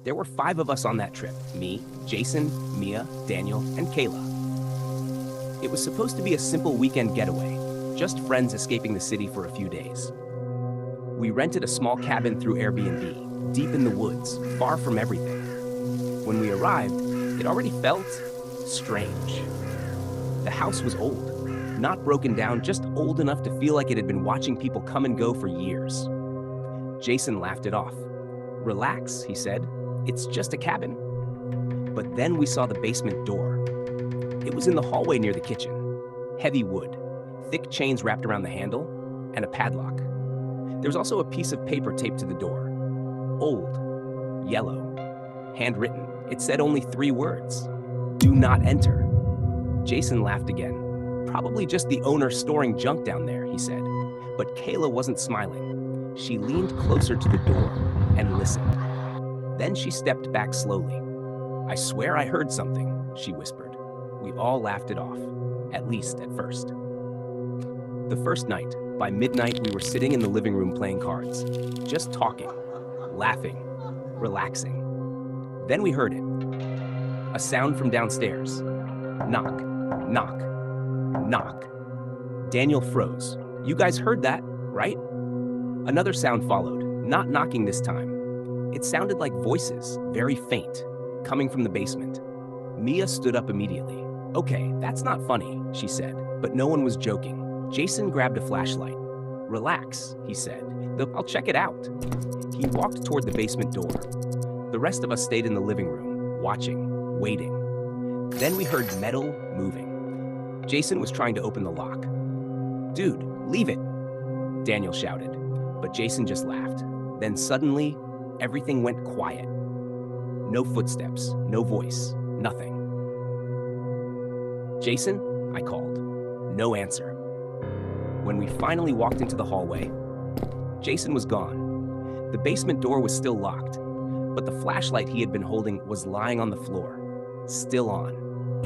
There were 5 of us on that trip: me, Jason, Mia, Daniel, and Kayla. It was supposed to be a simple weekend getaway, just friends escaping the city for a few days. We rented a small cabin through Airbnb, deep in the woods, far from everything. When we arrived, it already felt strange. The house was old, not broken down, just old enough to feel like it had been watching people come and go for years. Jason laughed it off. "Relax," he said. "It's just a cabin." But then we saw the basement door. It was in the hallway near the kitchen. Heavy wood, thick chains wrapped around the handle, and a padlock. There was also a piece of paper taped to the door. Old, yellow, handwritten. It said only 3 words: "Do not enter." Jason laughed again. "Probably just the owner storing junk down there," he said. But Kayla wasn't smiling. She leaned closer to the door and listened. Then she stepped back slowly. "I swear I heard something," she whispered. We all laughed it off, at least at first. The first night, by midnight, we were sitting in the living room playing cards, just talking, laughing, relaxing. Then we heard it. A sound from downstairs. Knock, knock, knock. Daniel froze. "You guys heard that, right?" Another sound followed, not knocking this time. It sounded like voices, very faint, coming from the basement. Mia stood up immediately. "Okay, that's not funny," she said, but no one was joking. Jason grabbed a flashlight. "Relax," he said. "I'll check it out." He walked toward the basement door. The rest of us stayed in the living room, watching, waiting. Then we heard metal moving. Jason was trying to open the lock. "Dude, leave it," Daniel shouted, but Jason just laughed. Then suddenly, everything went quiet. No footsteps, no voice, nothing. "Jason?" I called. No answer. When we finally walked into the hallway, Jason was gone. The basement door was still locked, but the flashlight he had been holding was lying on the floor, still on.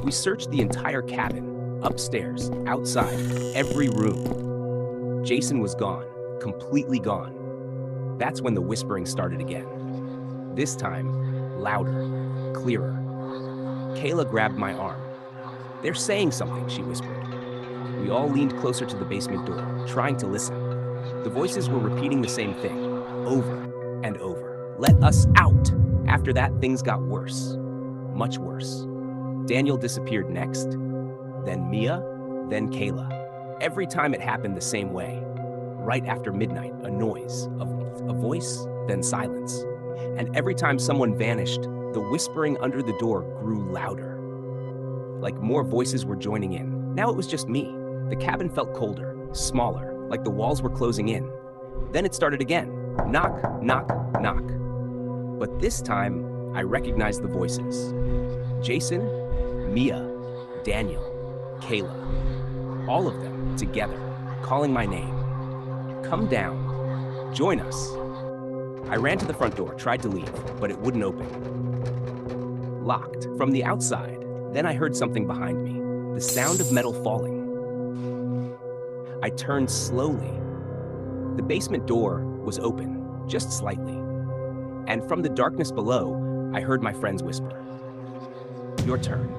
We searched the entire cabin, upstairs, outside, every room. Jason was gone, completely gone. That's when the whispering started again. This time, louder, clearer. Kayla grabbed my arm. "They're saying something," she whispered. We all leaned closer to the basement door, trying to listen. The voices were repeating the same thing, over and over. "Let us out!" After that, things got worse, much worse. Daniel disappeared next, then Mia, then Kayla. Every time it happened the same way. Right after midnight, a noise, a voice, then silence. And every time someone vanished, the whispering under the door grew louder. Like more voices were joining in. Now it was just me. The cabin felt colder, smaller, like the walls were closing in. Then it started again. Knock, knock, knock. But this time, I recognized the voices. Jason, Mia, Daniel, Kayla. All of them together, calling my name. "Come down. Join us." I ran to the front door, tried to leave, but it wouldn't open. Locked from the outside. Then I heard something behind me, the sound of metal falling. I turned slowly. The basement door was open, just slightly. And from the darkness below, I heard my friends whisper, "Your turn."